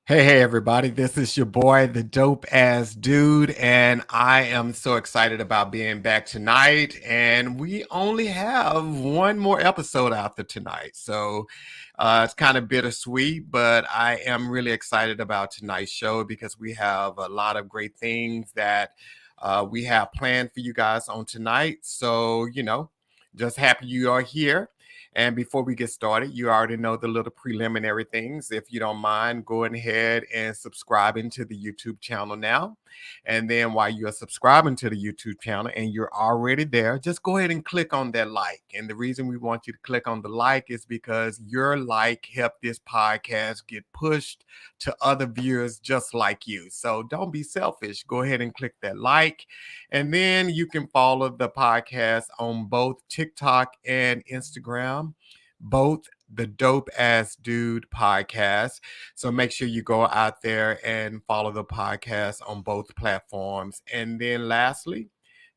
Hey, everybody. This is your boy, the dope ass dude, and I am so excited about being back tonight. And we only have one more episode out there tonight. So it's kind of bittersweet, but I am really excited about tonight's show because we have a lot of great things that we have planned for you guys on tonight. So, just happy you are here. And before we get started, you already know the little preliminary things. If you don't mind, go ahead and subscribing to the YouTube channel now. And then while you're subscribing to the YouTube channel and you're already there, just go ahead and click on that like. And the reason we want you to click on the like is because your like helped this podcast get pushed to other viewers just like you. So don't be selfish. Go ahead and click that like. And then you can follow the podcast on both TikTok and Instagram, both the Dope Ass Dude podcast. So make sure you go out there and follow the podcast on both platforms. And then lastly,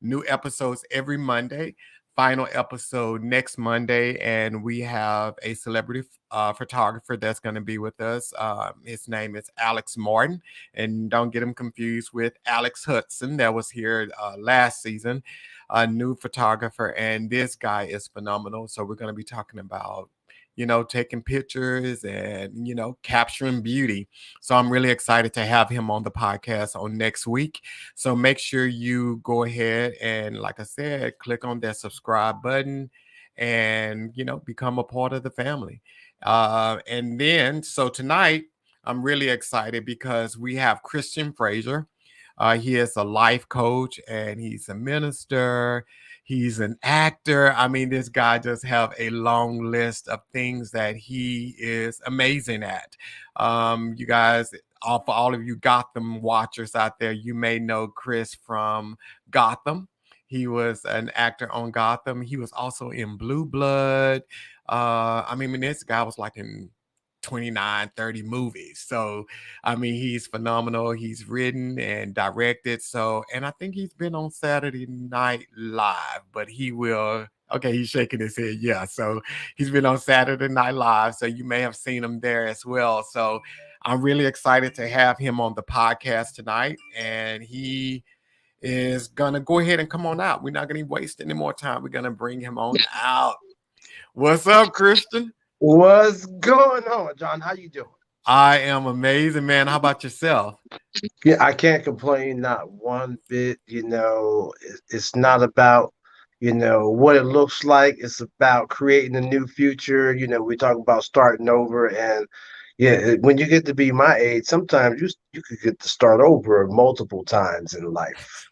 new episodes every Monday. Final episode next Monday, and we have a celebrity photographer that's going to be with us. His name is Alex Martin, and don't get him confused with Alex Hudson that was here last season. A new photographer, and this guy is phenomenal. So we're going to be talking about taking pictures and, capturing beauty. So I'm really excited to have him on the podcast on next week. So make sure you go ahead and, like I said, click on that subscribe button and, become a part of the family. And then, so tonight, I'm really excited because we have Christian Frazier. He is a life coach and he's a minister. He's an actor. I mean, this guy just have a long list of things that he is amazing at. You guys, for all of you Gotham watchers out there, you may know Chris from Gotham. He was an actor on Gotham. He was also in Blue Blood. This guy was like in 29, 30 movies. So, he's phenomenal. He's written and directed. So, and I think he's been on Saturday Night Live, but he will. Okay, he's shaking his head. Yeah. So he's been on Saturday Night Live. So you may have seen him there as well. So I'm really excited to have him on the podcast tonight. And he is going to go ahead and come on out. We're not going to waste any more time. We're going to bring him on out. What's up, Christian? What's going on, John? How you doing? I am amazing, man. How about yourself? Yeah, I can't complain, not one bit. It's not about, what it looks like. It's about creating a new future. We talk about starting over, and yeah, when you get to be my age, sometimes you could get to start over multiple times in life.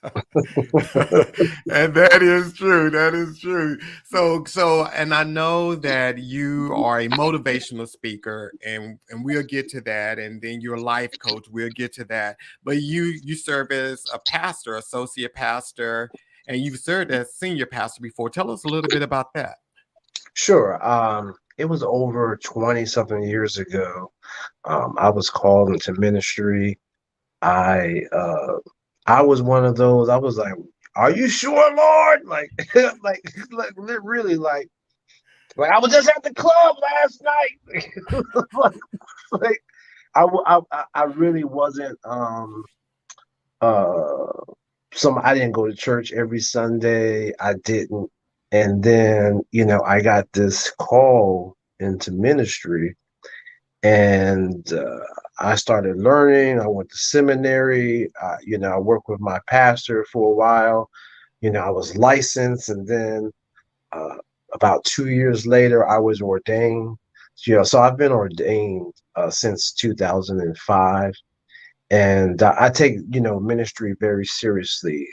And that is true. That is true. So, and I know that you are a motivational speaker, and we'll get to that. And then you're a life coach. We'll get to that. But you serve as a pastor, associate pastor, and you've served as senior pastor before. Tell us a little bit about that. Sure. It was over 20 something years ago. I was called into ministry. I uh I was one of those. I was like, "Are you sure, Lord?" Like, really, like I was just at the club last night. like, like I really wasn't. Uh, I didn't go to church every Sunday. I didn't, and then I got this call into ministry, and I started learning. I went to seminary. I worked with my pastor for a while. I was licensed, and then uh, about 2 years later, I was ordained. So I've been ordained since 2005, and I take ministry very seriously.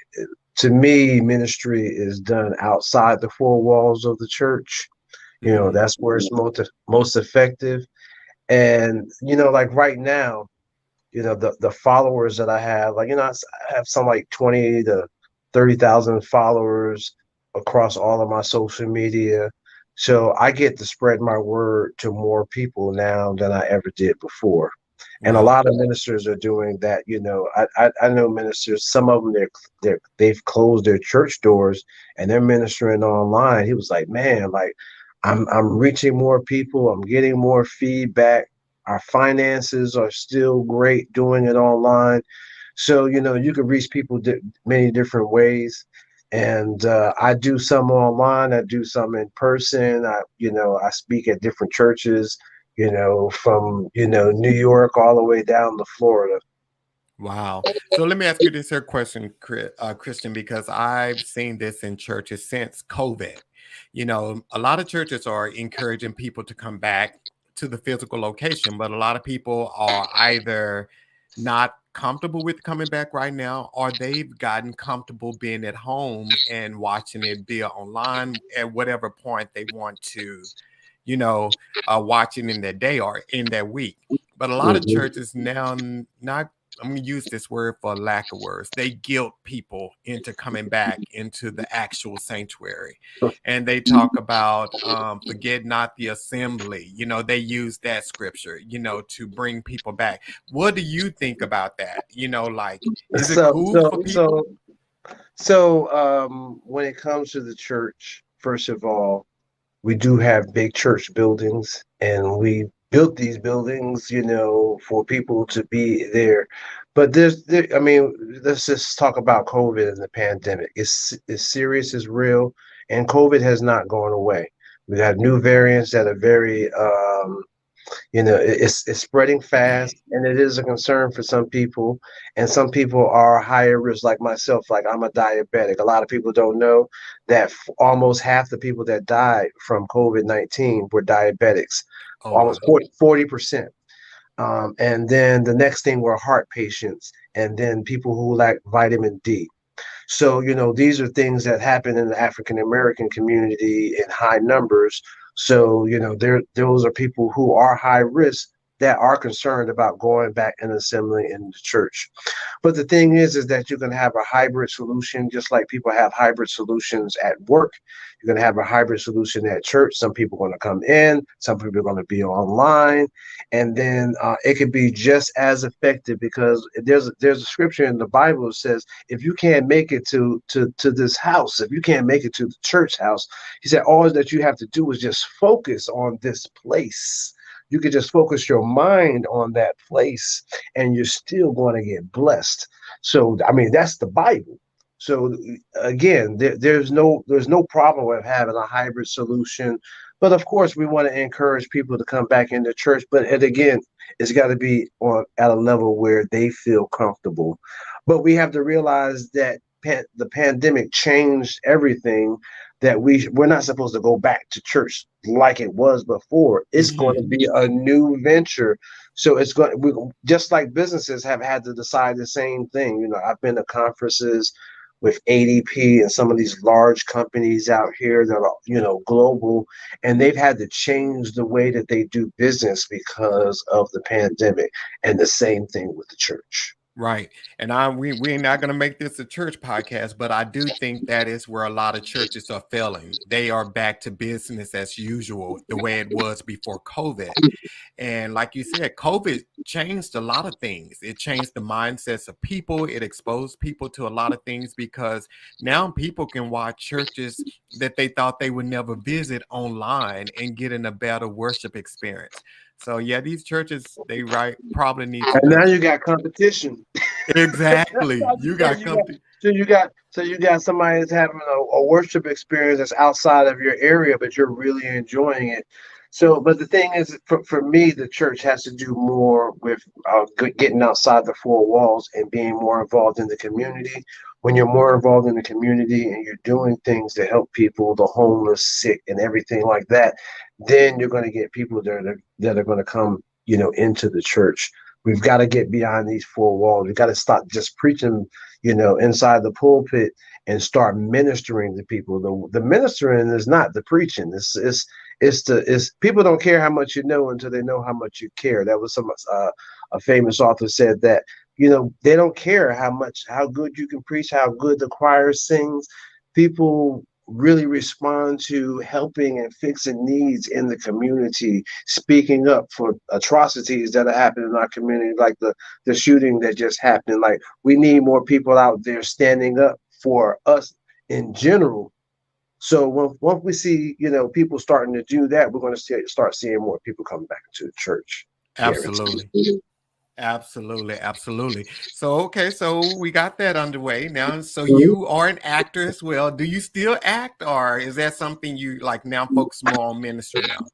To me, ministry is done outside the four walls of the church. Mhm. That's where it's most effective. And like right now, the followers that I have, like I have some like 20 to 30,000 followers across all of my social media. So I get to spread my word to more people now than I ever did before. And a Wow. lot of ministers are doing that. I know ministers. Some of them they've closed their church doors and they're ministering online. He was like, man, like I'm reaching more people. I'm getting more feedback. Our finances are still great doing it online. So, you can reach people many different ways. And I do some online, I do some in person. I speak at different churches, from, New York all the way down to Florida. Wow. So let me ask you this here question, Christian, because I've seen this in churches since COVID. A lot of churches are encouraging people to come back to the physical location, but a lot of people are either not comfortable with coming back right now, or they've gotten comfortable being at home and watching it via online at whatever point they want to, you know, watching in their day or in their week. But a lot of Mhm. churches now, not, I'm going to use this word for lack of words, they guilt people into coming back into the actual sanctuary. And they talk about forget not the assembly. They use that scripture, to bring people back. What do you think about that? Like, is it So, cool so, for people? so, so, when it comes to the church, first of all, we do have big church buildings, and we built these buildings, for people to be there. But I mean, let's just talk about COVID and the pandemic. It's serious, it's real, and COVID has not gone away. We have new variants that are very it's spreading fast, and it is a concern for some people. And some people are higher risk, like myself. Like, I'm a diabetic. A lot of people don't know that almost half the people that died from COVID-19 were diabetics, Oh, wow. almost 40%. And then the next thing were heart patients, and then people who lack vitamin D. So, these are things that happen in the African American community in high numbers. So, those are people who are high risk that are concerned about going back and assembling in the church. But the thing is that you're going to have a hybrid solution, just like people have hybrid solutions at work. You're going to have a hybrid solution at church. Some people are going to come in, some people are going to be online, and then it could be just as effective, because there's a scripture in the Bible that says, if you can't make it to this house, if you can't make it to the church house, he said, all that you have to do is just focus on this place. You could just focus your mind on that place, and you're still going to get blessed. So, I mean, that's the Bible. So again, there's no problem with having a hybrid solution, but of course we want to encourage people to come back into church. But and again, it's got to be on at a level where they feel comfortable. But we have to realize that the pandemic changed everything. That we're not supposed to go back to church like it was before. It's going to be a new venture. So just like businesses have had to decide the same thing. I've been to conferences with ADP and some of these large companies out here that are, global, and they've had to change the way that they do business because of the pandemic. And the same thing with the church. Right. And we're not going to make this a church podcast, but I do think that is where a lot of churches are failing. They are back to business as usual, the way it was before COVID. And like you said, COVID changed a lot of things. It changed the mindsets of people. It exposed people to a lot of things, because now people can watch churches that they thought they would never visit online and get in a better worship experience. So yeah, these churches, they probably need to And now just you got competition. exactly. You So got you got company. so you got somebody that's having a worship experience that's outside of your area, but you're really enjoying it. So, but the thing is, for me, the church has to do more with getting outside the four walls and being more involved in the community. When you're more involved in the community and you're doing things to help people, the homeless, sick, and everything like that, then you're going to get people that are going to come, into the church. We've got to get beyond these four walls. We've got to stop just preaching, inside the pulpit, and start ministering to people. The ministering is not the preaching. It's people don't care how much you know until they know how much you care. That was a famous author said that, they don't care how good you can preach, how good the choir sings. People really respond to helping and fixing needs in the community, speaking up for atrocities that are happening in our community, like the shooting that just happened. Like, we need more people out there standing up for us in general. So once we see, people starting to do that, we're going to start seeing more people coming back into the church. Absolutely. guaranteed. Absolutely, absolutely. So, okay, so we got that underway now. So Mhm. you are an actor as well. Do you still act, or is that something you like now focus more on ministry now?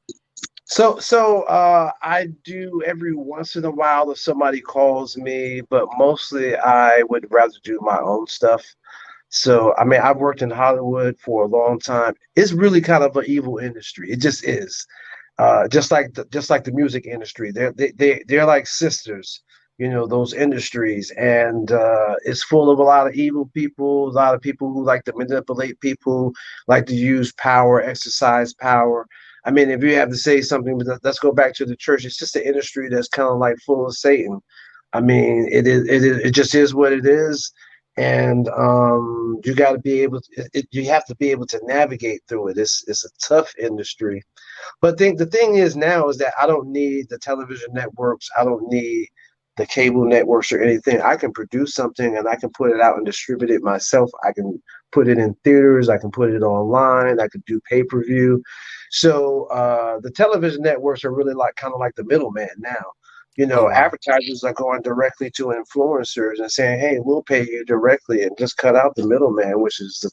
So I do every once in a while if somebody calls me, but mostly I would rather do my own stuff. So I mean, I've worked in Hollywood for a long time. It's really kind of an evil industry. It just is. Just like the music industry. They're like sisters, those industries, and it's full of a lot of evil people, a lot of people who like to manipulate people, like to use power, exercise power. I mean, if you have to say something, but let's go back to the church. It's just an industry that's kind of like full of Satan. I mean, it just is what it is, and you got to be able. You have to be able to navigate through it. It's a tough industry, but the thing is now is that I don't need the television networks. I don't need the cable networks or anything. I can produce something and I can put it out and distribute it myself. I can put it in theaters. I can put it online. I can do pay-per-view. So the television networks are really like kind of like the middleman now. Oh, wow. Advertisers are going directly to influencers and saying, "Hey, we'll pay you directly," and just cut out the middleman, which is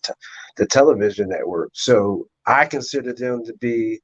the television network. So I consider them to be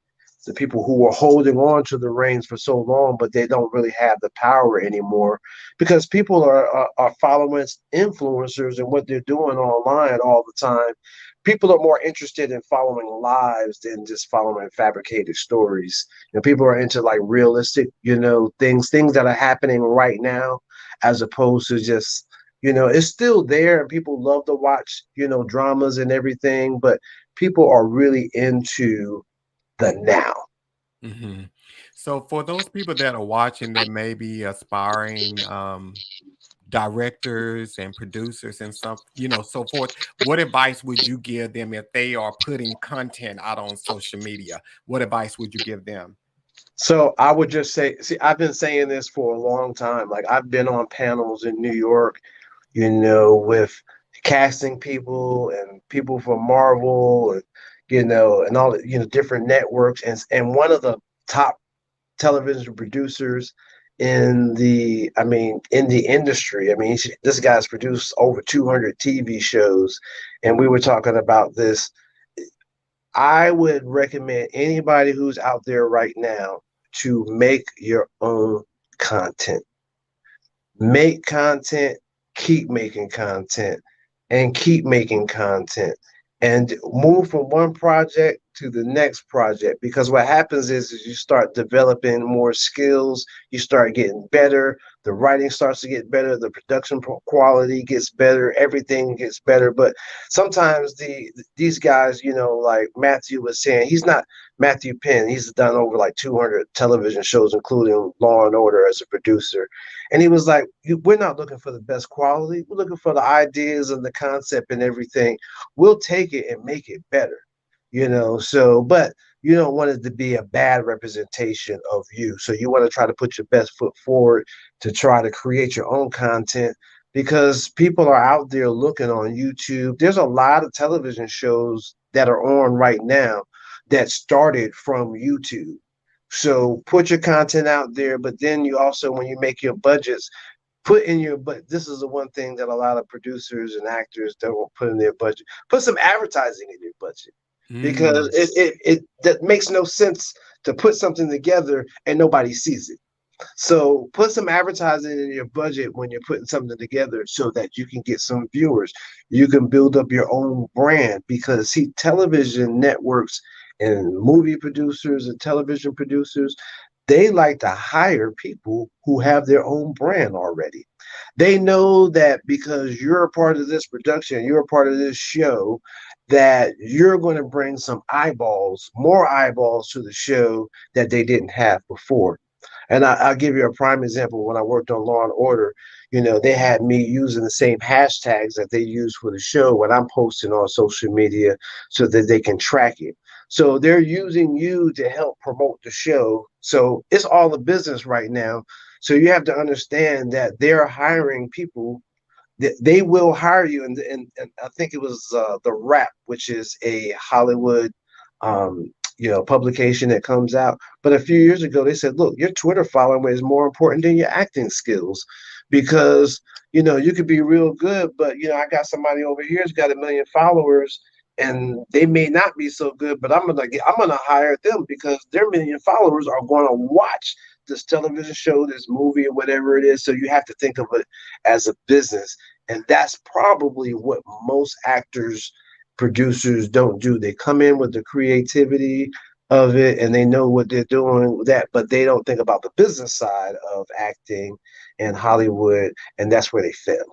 the people who were holding on to the reins for so long, but they don't really have the power anymore because people are following influencers and what they're doing online all the time. People are more interested in following lives than just following fabricated stories. People are into like realistic, things that are happening right now, as opposed to just, it's still there and people love to watch, dramas and everything, but people are really into the now. Hmm. So, for those people that are watching that may be aspiring directors and producers and stuff, so forth, what advice would you give them if they are putting content out on social media? What advice would you give them? So I would just say, see, I've been saying this for a long time. Like I've been on panels in New York, with casting people and people from Marvel and and all the different networks and one of the top television producers in the industry. I mean, this guy's produced over 200 TV shows, and we were talking about this. I would recommend anybody who's out there right now to make your own content. Make content, keep making content, and keep making content, and move from one project to the next project. Because what happens is you start developing more skills, you start getting better, the writing starts to get better, the production quality gets better, everything gets better. But sometimes these guys, like Matthew was saying, he's not Matthew Penn. He's done over like 200 television shows, including Law and Order as a producer. And he was like, "We're not looking for the best quality. We're looking for the ideas and the concept and everything. We'll take it and make it better." So, but you don't want it to be a bad representation of you. So you want to try to put your best foot forward to try to create your own content because people are out there looking on YouTube. There's a lot of television shows that are on right now that started from YouTube. So put your content out there, but then you also, when you make your budgets, put in your, but this is the one thing that a lot of producers and actors don't put in their budget. Put some advertising in your budget because Mm, it that makes no sense to put something together and nobody sees it. So put some advertising in your budget when you're putting something together so that you can get some viewers. You can build up your own brand because see, television networks and movie producers and television producers, they like to hire people who have their own brand already. They know that because you're a part of this production, you're a part of this show, that you're going to bring some eyeballs, more eyeballs to the show that they didn't have before. And I'll give you a prime example. When I worked on Law and Order, they had me using the same hashtags that they use for the show when I'm posting on social media so that they can track it. So they're using you to help promote the show. So it's all a business right now. So you have to understand that they're hiring people. They will hire you. And I think it was The Wrap, which is a Hollywood publication that comes out. But a few years ago, they said, look, your Twitter following is more important than your acting skills because, you could be real good, but, I got somebody over here who's got 1 million followers and they may not be so good, but I'm gonna hire them because their 1 million followers are going to watch this television show, this movie, or whatever it is. So you have to think of it as a business, and that's probably what most actors, producers don't do. They come in with the creativity of it and they know what they're doing with that, but they don't think about the business side of acting and Hollywood, and that's where they fail.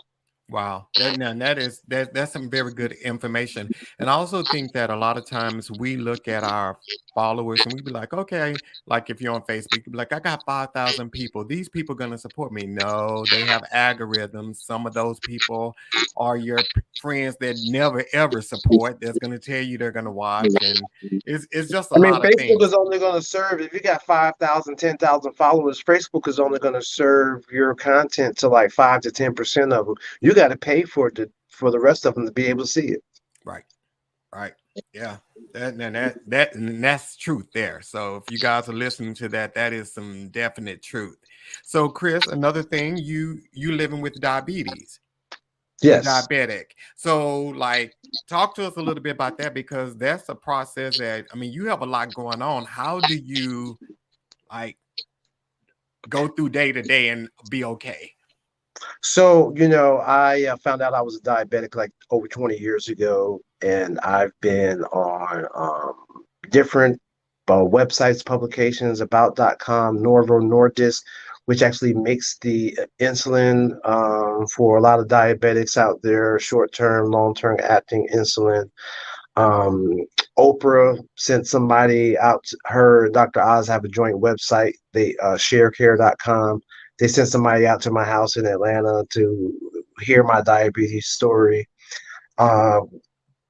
Wow, that's some very good information. And I also think that a lot of times we look at our followers and we be like, okay, like if you're on Facebook, you be like, I got 5,000 people. These people gonna support me. No, they have algorithms. Some of those people are your friends that never ever support. That's gonna tell you they're gonna watch, and it's just a I mean, lot of Facebook is things. only going to serve if you got 5,000, 10,000 followers. Facebook is only going to serve your content to like 5 to 10% of them. You got to pay for the rest of them to be able to see it. Right. Right. Yeah. That's truth there. So if you guys are listening to that, that is some definite truth. So Chris, another thing, you living with diabetes. You're Yes. diabetic. So like talk to us a little bit about that because that's a process that I mean you have a lot going on. How do you like go through day to day and be okay? So, I found out I was a diabetic like over 20 years ago, and I've been on different websites, publications, about.com, Norvo Nordisk, which actually makes the insulin for a lot of diabetics out there, short term, long term acting insulin. Um, Oprah sent somebody out, her, Dr. Oz have a joint website, they sharecare.com. They sent somebody out to my house in Atlanta to hear my diabetes story. Uh,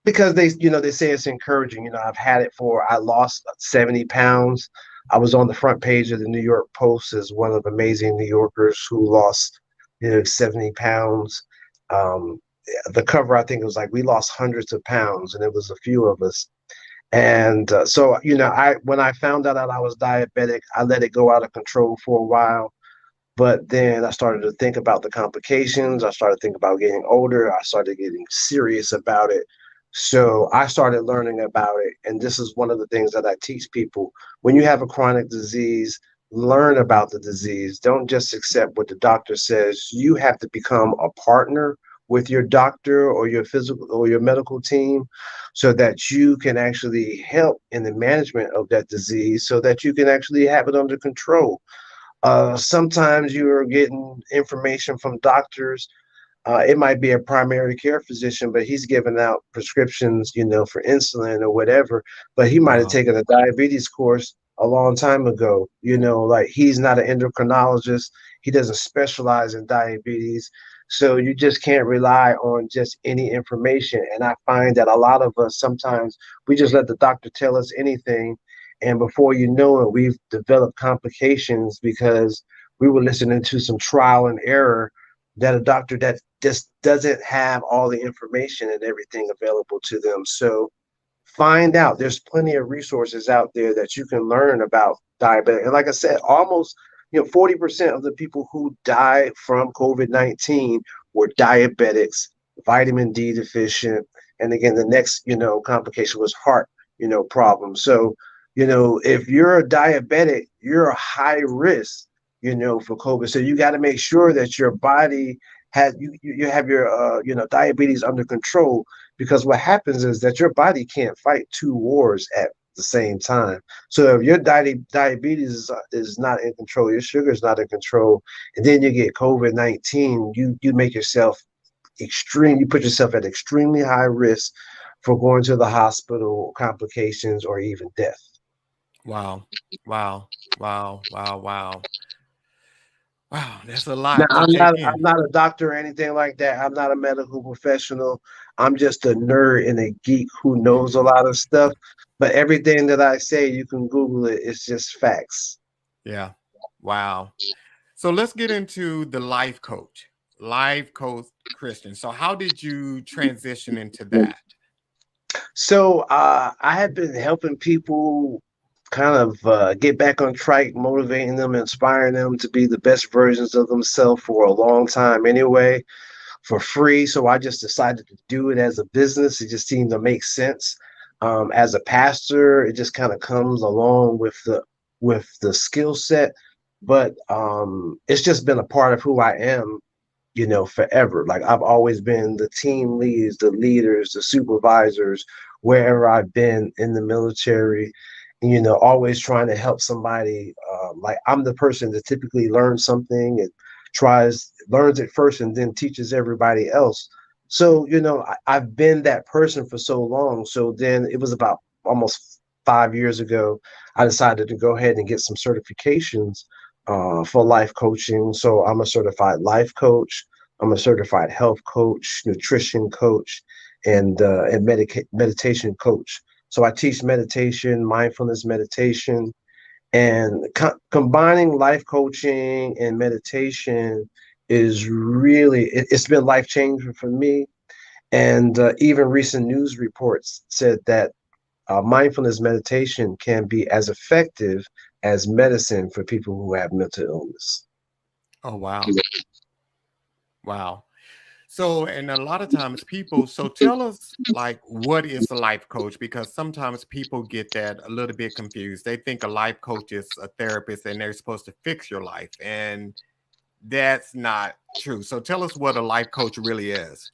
because they say it's encouraging. I've had it I lost 70 pounds. I was on the front page of the New York Post as one of the amazing New Yorkers who lost, 70 pounds. Um, the cover, I think it was like, we lost hundreds of pounds, and it was a few of us. And so, I when I found out that I was diabetic, I let it go out of control for a while. But then I started to think about the complications. I started to think about getting older. I started getting serious about it. So I started learning about it. And this is one of the things that I teach people. When you have a chronic disease, learn about the disease. Don't just accept what the doctor says. You have to become a partner with your doctor or your physical or your medical team so that you can actually help in the management of that disease so that you can actually have it under control. Sometimes you're getting information from doctors. It might be a primary care physician, but he's giving out prescriptions, for insulin or whatever. But he might have Wow. taken a diabetes course a long time ago. Like he's not an endocrinologist. He doesn't specialize in diabetes. So you just can't rely on just any information. And I find that a lot of us sometimes we just let the doctor tell us anything. And before you know it, we've developed complications because we were listening to some trial and error that a doctor that just doesn't have all the information and everything available to them. So find out. There's plenty of resources out there that you can learn about diabetes. And like I said, almost 40% of the people who died from COVID-19 were diabetics, vitamin D deficient, and again, the next complication was heart problem. So if you're a diabetic, you're a high risk for COVID. So you got to make sure that your body has you have your diabetes under control, because what happens is that your body can't fight two wars at the same time. So if your diabetes is not in control, your sugar is not in control, and then you get COVID-19, you make yourself you put yourself at extremely high risk for going to the hospital, complications, or even death. Wow. Wow. Wow. Wow. Wow. Wow. That's a Now, lot to take in. I'm not a doctor or anything like that. I'm not a medical professional. I'm just a nerd and a geek who knows a lot of stuff. But everything that I say, you can Google it. It's just facts. Yeah. Wow. So let's get into the life coach Christian. So how did you transition into that? So I have been helping people kind of get back on track, motivating them, inspiring them to be the best versions of themselves for a long time anyway, for free. So I just decided to do it as a business. It just seemed to make sense. As a pastor, it just kind of comes along with the skill set, but it's just been a part of who I am, forever. Like I've always been the team leads, the leaders, the supervisors, wherever I've been in the military, always trying to help somebody. Like I'm the person that typically learns something and learns it first and then teaches everybody else. So, I've been that person for so long. So then it was about almost 5 years ago, I decided to go ahead and get some certifications for life coaching. So I'm a certified life coach. I'm a certified health coach, nutrition coach, and meditation coach. So I teach meditation, mindfulness meditation, and combining life coaching and meditation is really it's been life changing for me. And even recent news reports said that mindfulness meditation can be as effective as medicine for people who have mental illness. Oh, wow. Wow. So, and a lot of times people, so tell us like what is a life coach? Because sometimes people get that a little bit confused. They think a life coach is a therapist and they're supposed to fix your life. And that's not true. So tell us what a life coach really is.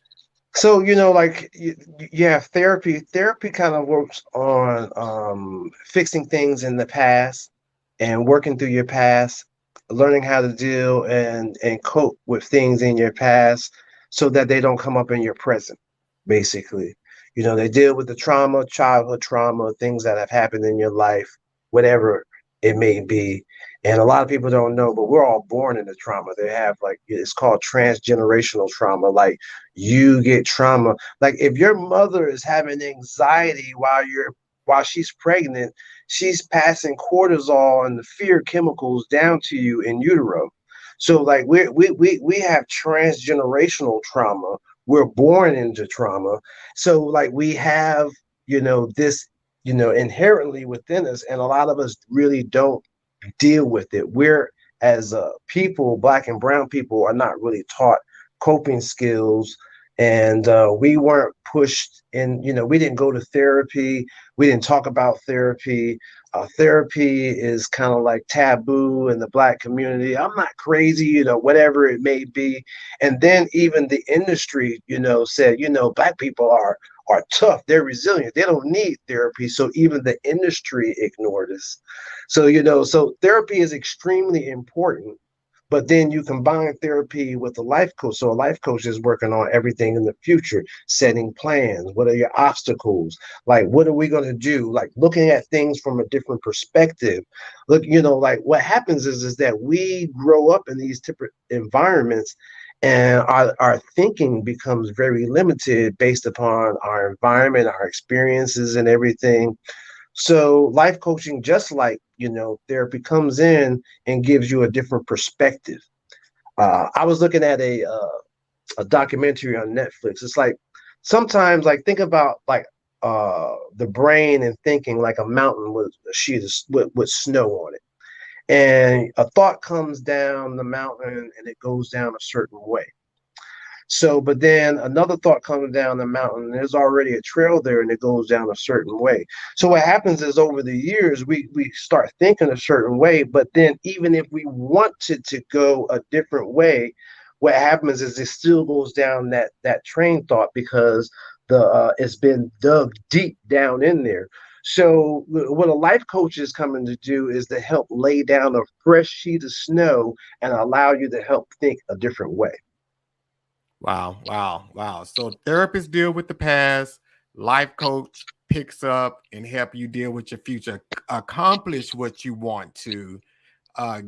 So, like you have therapy. Therapy kind of works on fixing things in the past and working through your past, learning how to deal and cope with things in your past so that they don't come up in your present, basically. They deal with the trauma, childhood trauma, things that have happened in your life, whatever it may be. And a lot of people don't know, but we're all born into trauma. They have like it's called transgenerational trauma. Like you get trauma. Like if your mother is having anxiety while she's pregnant, she's passing cortisol and the fear chemicals down to you in utero. So like we have transgenerational trauma. We're born into trauma. So like we have, this, inherently within us, and a lot of us really don't deal with it. We're as people, black and brown people, are not really taught coping skills, and we weren't pushed in. We didn't go to therapy. We didn't talk about therapy. Therapy is kind of like taboo in the black community. I'm not crazy, whatever it may be. And then even the industry, said, black people are tough. They're resilient. They don't need therapy. So even the industry ignored us. So, so therapy is extremely important. But then you combine therapy with a life coach. So a life coach is working on everything in the future, setting plans. What are your obstacles? Like, what are we going to do? Like looking at things from a different perspective. Look, like what happens is that we grow up in these different environments, and our thinking becomes very limited based upon our environment, our experiences, and everything. So life coaching, just like, therapy, comes in and gives you a different perspective. I was looking at a documentary on Netflix. It's like sometimes like think about like the brain and thinking like a mountain with a sheet of with snow on it. And a thought comes down the mountain and it goes down a certain way. So, but then another thought comes down the mountain, and there's already a trail there and it goes down a certain way. So what happens is over the years, we start thinking a certain way, but then even if we wanted to go a different way, what happens is it still goes down that train thought because the it's been dug deep down in there. So what a life coach is coming to do is to help lay down a fresh sheet of snow and allow you to help think a different way. Wow, wow, wow. So therapists deal with the past, life coach picks up and help you deal with your future, accomplish what you want to uh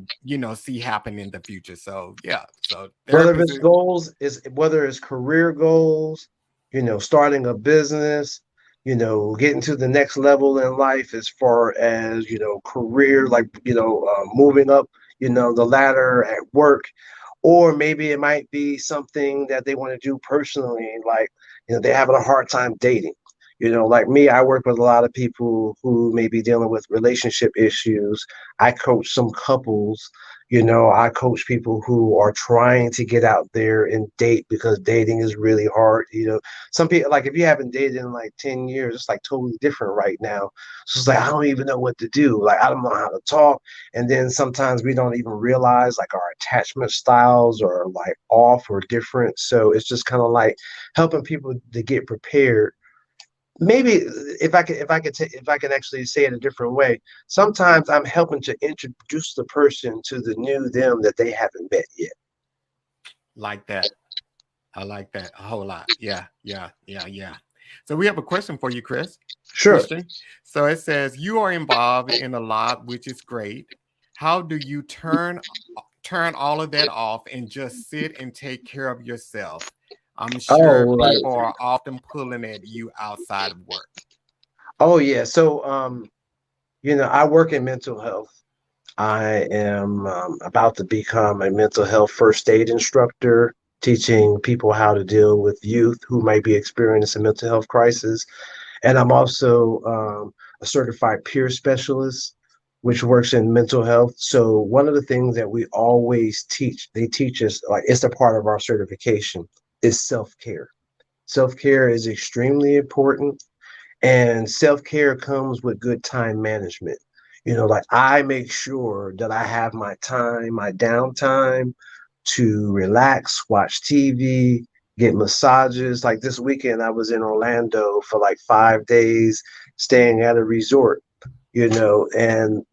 see happen in the future. So yeah, so Whether therapists it's goals is whether it's career goals, starting a business, getting to the next level in life as far as, career, like, moving up, the ladder at work, or maybe it might be something that they want to do personally, like, they're having a hard time dating. Like me, I work with a lot of people who may be dealing with relationship issues. I coach some couples. I coach people who are trying to get out there and date because dating is really hard. Some people, like, if you haven't dated in like 10 years, it's like totally different right now. So it's like, I don't even know what to do. Like, I don't know how to talk. And then sometimes we don't even realize like our attachment styles are like off or different. So it's just kind of like helping people to get prepared. Maybe if I could actually say it a different way, sometimes I'm helping to introduce the person to the new them that they haven't met yet. Like that. I like that a whole lot. Yeah, yeah, yeah, yeah. So we have a question for you, Sure. Christian. So it says you are involved in a lot, which is great. How do you turn all of that off and just sit and take care of yourself? I'm sure Oh, people right. are often pulling at you outside of work. Oh, yeah. So, I work in mental health. I am about to become a mental health first aid instructor, teaching people how to deal with youth who might be experiencing a mental health crisis. And I'm also a certified peer specialist, which works in mental health. So one of the things that we always teach, they teach us, like, it's a part of our certification, is self-care. Self-care is extremely important, and self-care comes with good time management. Like, I make sure that I have my time, my downtime, to relax, watch TV, get massages. Like this weekend, I was in Orlando for like 5 days, staying at a resort, and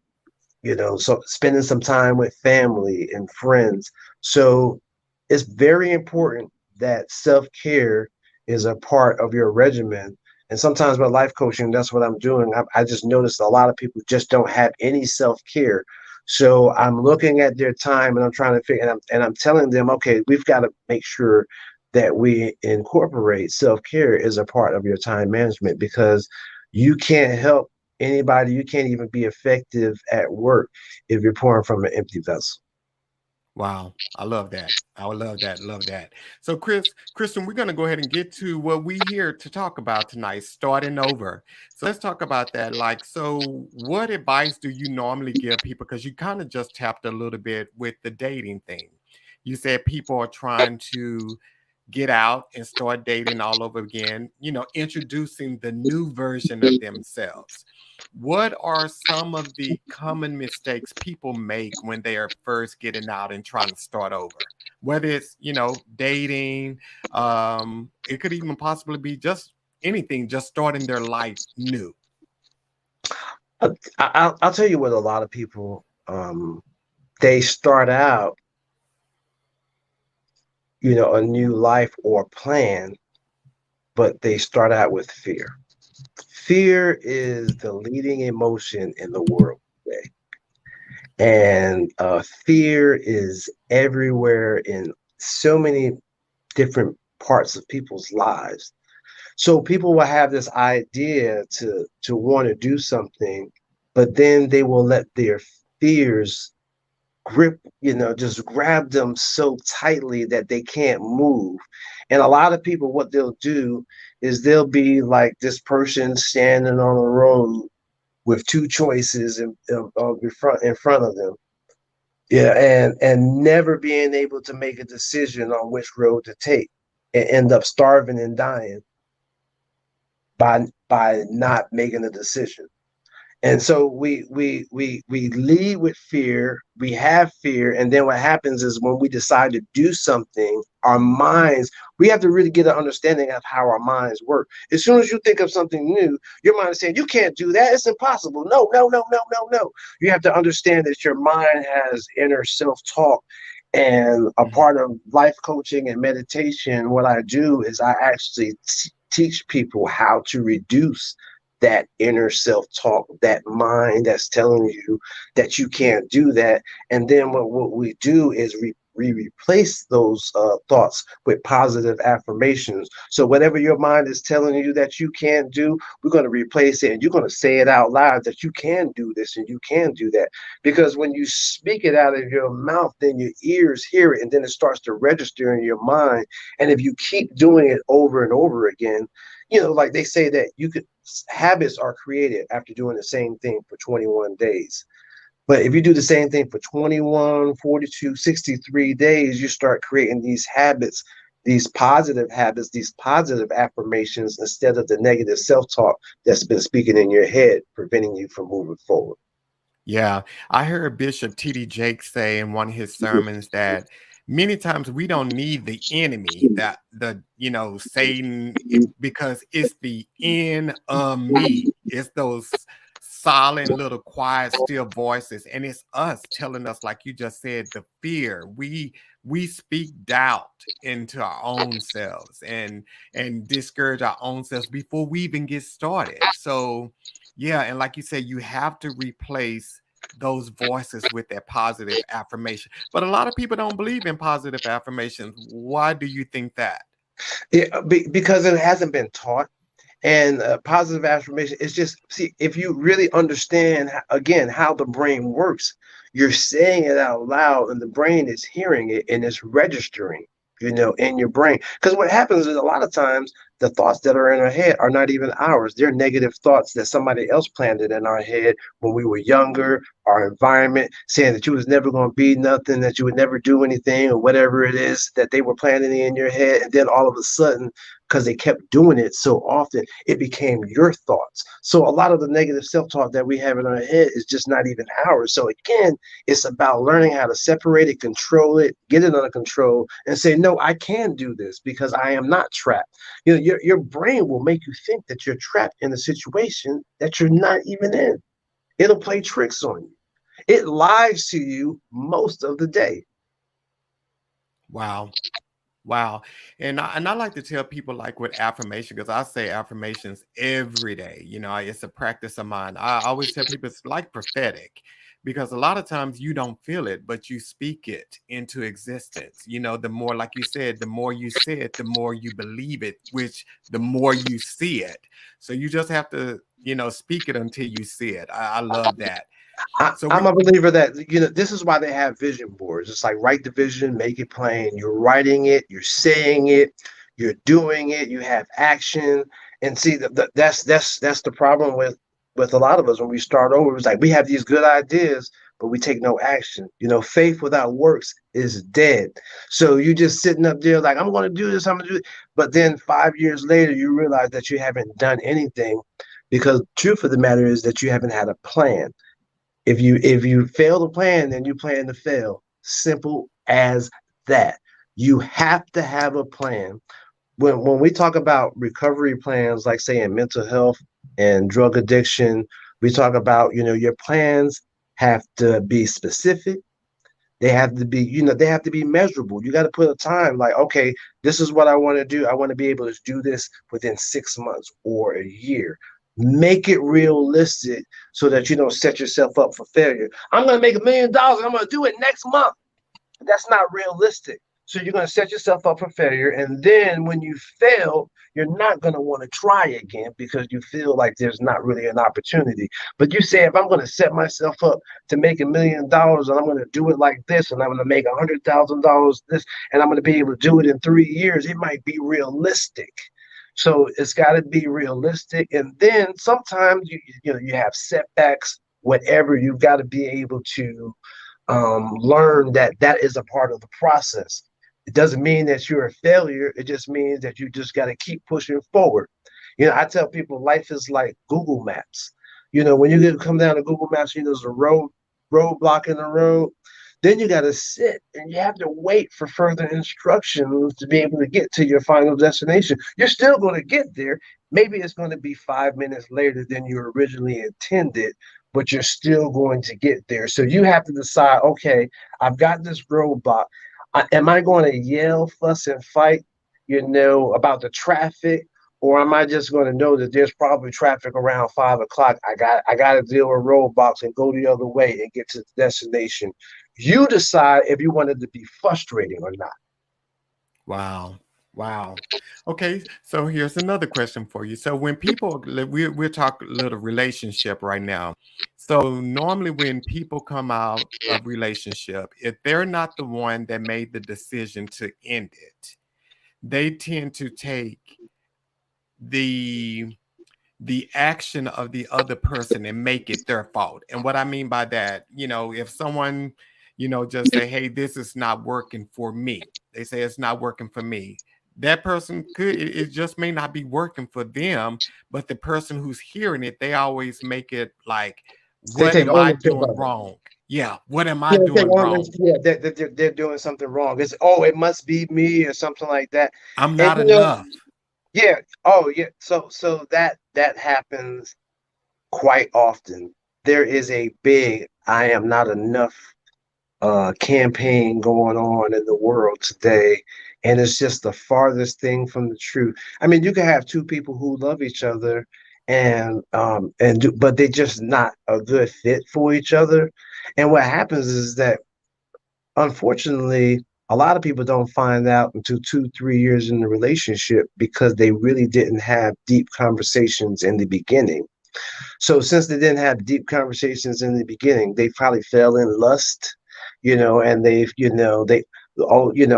so spending some time with family and friends. So it's very important that self-care is a part of your regimen. And sometimes with life coaching, that's what I'm doing. I just noticed a lot of people just don't have any self-care. So I'm looking at their time and I'm trying to figure, and I'm telling them, okay, we've got to make sure that we incorporate self-care as a part of your time management, because you can't help anybody. You can't even be effective at work if you're pouring from an empty vessel. Wow, I love that. I would love that. Love that. So, Christian, we're going to go ahead and get to what we here to talk about tonight, starting over. So, let's talk about that. Like, so what advice do you normally give people? Because you kind of just tapped a little bit with the dating thing. You said people are trying to get out and start dating all over again, introducing the new version of themselves. What are some of the common mistakes people make when they are first getting out and trying to start over? Whether it's, dating, it could even possibly be just anything, just starting their life new. I'll tell you what, a lot of people, they start out, a new life or plan, but they start out with fear. Fear is the leading emotion in the world today. And fear is everywhere in so many different parts of people's lives. So people will have this idea to want to do something, but then they will let their fears grip, just grab them so tightly that they can't move. And a lot of people, what they'll do is they'll be like this person standing on a road with two choices in front of them. Yeah, and never being able to make a decision on which road to take, and end up starving and dying by not making a decision. And so we lead with fear, we have fear, and then what happens is when we decide to do something, our minds, we have to really get an understanding of how our minds work. As soon as you think of something new, your mind is saying, you can't do that, it's impossible. No, no, no, no, no, no. You have to understand that your mind has inner self-talk. And a Mhm. part of life coaching and meditation, what I do is I actually teach people how to reduce that inner self-talk, that mind that's telling you that you can't do that. And then what we do is we replace those thoughts with positive affirmations. So whatever your mind is telling you that you can't do, we're going to replace it, and you're going to say it out loud that you can do this and you can do that. Because when you speak it out of your mouth, then your ears hear it, and then it starts to register in your mind. And if you keep doing it over and over again, like they say that habits are created after doing the same thing for 21 days. But if you do the same thing for 21, 42, 63 days, you start creating these habits, these positive affirmations instead of the negative self talk that's been speaking in your head, preventing you from moving forward. Yeah, I heard Bishop T.D. Jakes say in one of his sermons that many times we don't need the enemy, that Satan, because it's the in me. It's those silent little quiet still voices, and it's us telling us, like you just said, the fear. We speak doubt into our own selves and discourage our own selves before we even get started. So yeah, and like you said, you have to replace those voices with that positive affirmation. But a lot of people don't believe in positive affirmations. Why do you think that? Because it hasn't been taught. And positive affirmation is just, see, if you really understand again how the brain works, you're saying it out loud and the brain is hearing it and it's registering, in your brain. Because what happens is a lot of times the thoughts that are in our head are not even ours. They're negative thoughts that somebody else planted in our head when we were younger, our environment, saying that you was never going to be nothing, that you would never do anything, or whatever it is that they were planting in your head. And then all of a sudden, because they kept doing it so often, it became your thoughts. So a lot of the negative self-talk that we have in our head is just not even ours. So again, it's about learning how to separate it, control it, get it under control, and say, no, I can do this because I am not trapped. Your brain will make you think that you're trapped in a situation that you're not even in. It'll play tricks on you. It lies to you most of the day. Wow. Wow. And I like to tell people, like, with affirmation, because I say affirmations every day. It's a practice of mine. I always tell people it's like prophetic, because a lot of times you don't feel it, but you speak it into existence. The more, like you said, the more you say it, the more you believe it, which the more you see it. So you just have to, speak it until you see it. I love that. So I'm we, a believer that this is why they have vision boards. It's like write the vision, make it plain. You're writing it, you're saying it, you're doing it. You have action, and see that's the problem with a lot of us when we start over. It's like we have these good ideas, but we take no action. Faith without works is dead. So you just sitting up there like I'm going to do this, I'm going to do it, but then 5 years later you realize that you haven't done anything because the truth of the matter is that you haven't had a plan. If you fail to plan, then you plan to fail. Simple as that. You have to have a plan. When we talk about recovery plans, like say in mental health and drug addiction, we talk about your plans have to be specific. They have to be, they have to be measurable. You got to put a time like, okay, this is what I want to do. I want to be able to do this within 6 months or a year. Make it realistic so that you don't set yourself up for failure. I'm going to make $1 million. I'm going to do it next month. That's not realistic. So you're going to set yourself up for failure. And then when you fail, you're not going to want to try again because you feel like there's not really an opportunity. But you say, if I'm going to set myself up to make $1 million and I'm going to do it like this and I'm going to make $100,000 this and I'm going to be able to do it in 3 years, it might be realistic. So it's got to be realistic. And then sometimes you have setbacks, whatever. You've got to be able to learn that that is a part of the process. It doesn't mean that you're a failure. It just means that you just got to keep pushing forward. I tell people life is like Google Maps. When you come down to Google Maps, there's a roadblock in the road. Then you got to sit and you have to wait for further instructions to be able to get to your final destination. You're still going to get there. Maybe it's going to be 5 minutes later than you originally intended, but you're still going to get there. So you have to decide, okay, I've got this roadblock. Am I going to yell, fuss, and fight, about the traffic? Or am I just going to know that there's probably traffic around 5 o'clock? I got to deal with roadblocks and go the other way and get to the destination. You decide if you want it to be frustrating or not. wow. Wow. Okay, so here's another question for you. So when people, we're talking a little relationship right now. So normally when people come out of relationship, if they're not the one that made the decision to end it, they tend to take the the action of the other person and make it their fault. And what I mean by that, if someone, just say, hey, this is not working for me. They say it's not working for me. That person it just may not be working for them, but the person who's hearing it, they always make it like, They what take am I ownership doing of it. wrong? Yeah, what am I Yeah, they take doing wrong? ownership. Yeah, they're doing something wrong. It's, oh, it must be me or something like that. I'm And not enough. yeah, oh yeah. So that happens quite often. There is a big "I am not enough" campaign going on in the world today, and it's just the farthest thing from the truth. I mean, you can have two people who love each other, but they're just not a good fit for each other. And what happens is that, unfortunately, a lot of people don't find out until 2, 3 years in the relationship because they really didn't have deep conversations in the beginning. So since they didn't have deep conversations in the beginning, they probably fell in lust, and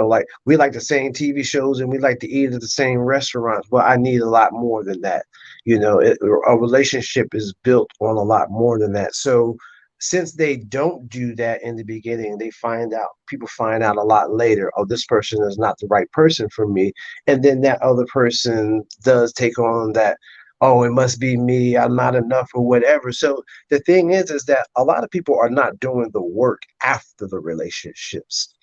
like we like the same TV shows and we like to eat at the same restaurants. Well, I need a lot more than that. A relationship is built on a lot more than that. So since they don't do that in the beginning, people find out a lot later, oh, this person is not the right person for me. And then that other person does take on that, oh, it must be me, I'm not enough or whatever. So the thing is that a lot of people are not doing the work after the relationships.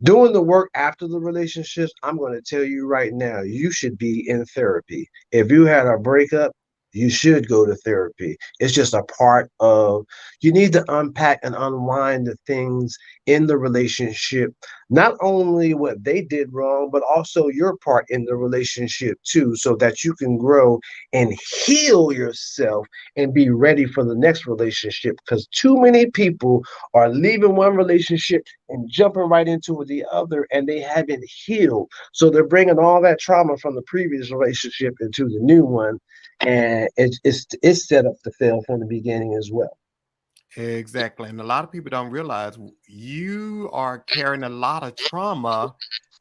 Doing the work after the relationships, I'm going to tell you right now, you should be in therapy. If you had a breakup, you should go to therapy. It's just a part of, you need to unpack and unwind the things in the relationship, not only what they did wrong, but also your part in the relationship too, so that you can grow and heal yourself and be ready for the next relationship. Because too many people are leaving one relationship and jumping right into the other, and they haven't healed. So they're bringing all that trauma from the previous relationship into the new one, and it's set up to fail from the beginning as well. Exactly. And a lot of people don't realize you are carrying a lot of trauma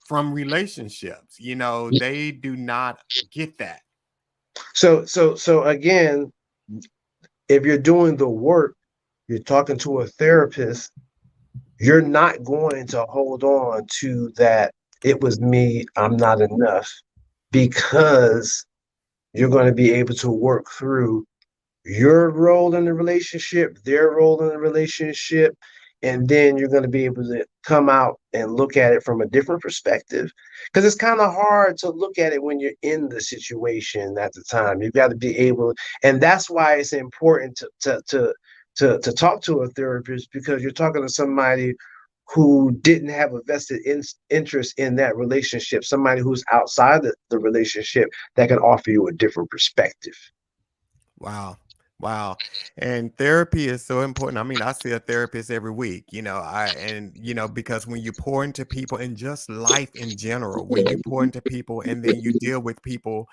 from relationships. They do not get that. So again, if you're doing the work, you're talking to a therapist, you're not going to hold on to that "it was me, I'm not enough," because you're going to be able to work through your role in the relationship, their role in the relationship, and then you're going to be able to come out and look at it from a different perspective. Because it's kind of hard to look at it when you're in the situation at the time. You've got to be able, and that's why it's important to talk to a therapist, because you're talking to somebody who didn't have a vested interest in that relationship, somebody who's outside the relationship that can offer you a different perspective. Wow. Wow. And therapy is so important. I mean, I see a therapist every week, because when you pour into people and just life in general, when you pour into people and then you deal with people,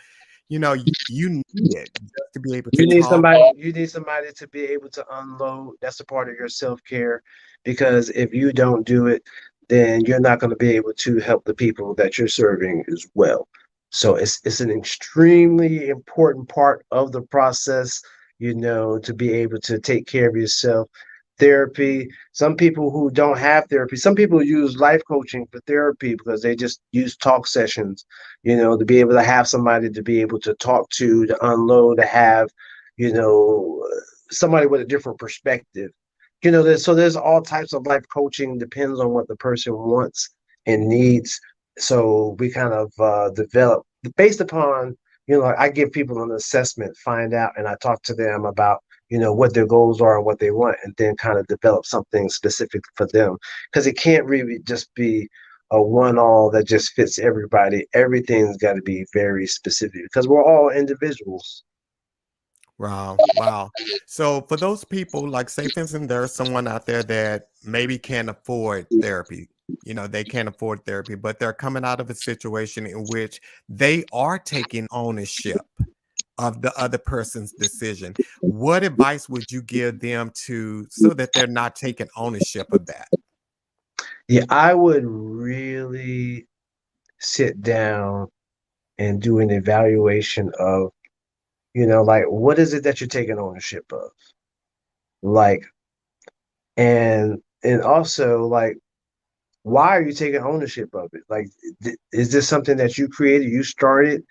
you need it just to be able to talk. You need somebody to be able to unload. That's a part of your self-care, because if you don't do it, then you're not going to be able to help the people that you're serving as well. So it's an extremely important part of the process, to be able to take care of yourself. Therapy. Some people who don't have therapy, some people use life coaching for therapy because they just use talk sessions, to be able to have somebody to be able to talk to unload, to have, you know, somebody with a different perspective. There's all types of life coaching, depends on what the person wants and needs. So we kind of develop based upon, I give people an assessment, find out, and I talk to them about, what their goals are and what they want, and then kind of develop something specific for them. Because it can't really just be a one all that just fits everybody. Everything's got to be very specific because we're all individuals. Wow. Wow. So for those people, like say for instance, there's someone out there that maybe can't afford therapy. They can't afford therapy, but they're coming out of a situation in which they are taking ownership of the other person's decision. What advice would you give them to so that they're not taking ownership of that? Yeah, I would really sit down and do an evaluation of, like, what is it that you're taking ownership of? Like, and also, like, why are you taking ownership of it? Like, is this something that you created, you started?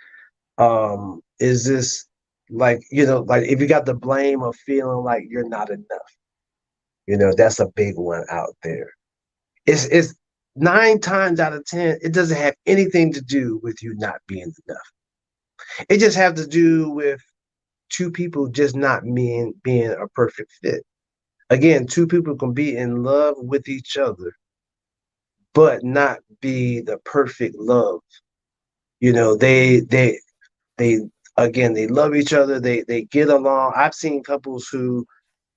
Is this, like, like, if you got the blame of feeling like you're not enough, that's a big one out there. It's 9 times out of 10, it doesn't have anything to do with you not being enough. It just has to do with two people just not being a perfect fit. Again, two people can be in love with each other, but not be the perfect love. They again, they love each other. They get along. I've seen couples who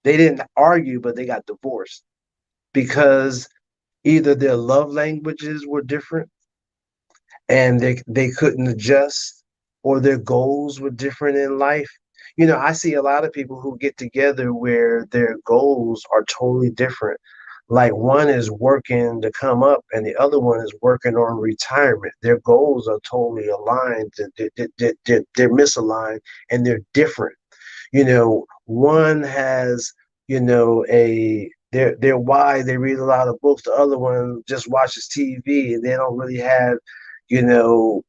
they didn't argue, but they got divorced because either their love languages were different and they couldn't adjust, or their goals were different in life. I see a lot of people who get together where their goals are totally different. Like, one is working to come up and the other one is working on retirement. Their goals are totally aligned. They're misaligned and they're different. One has, they're wise, they read a lot of books. The other one just watches TV and they don't really have, you know,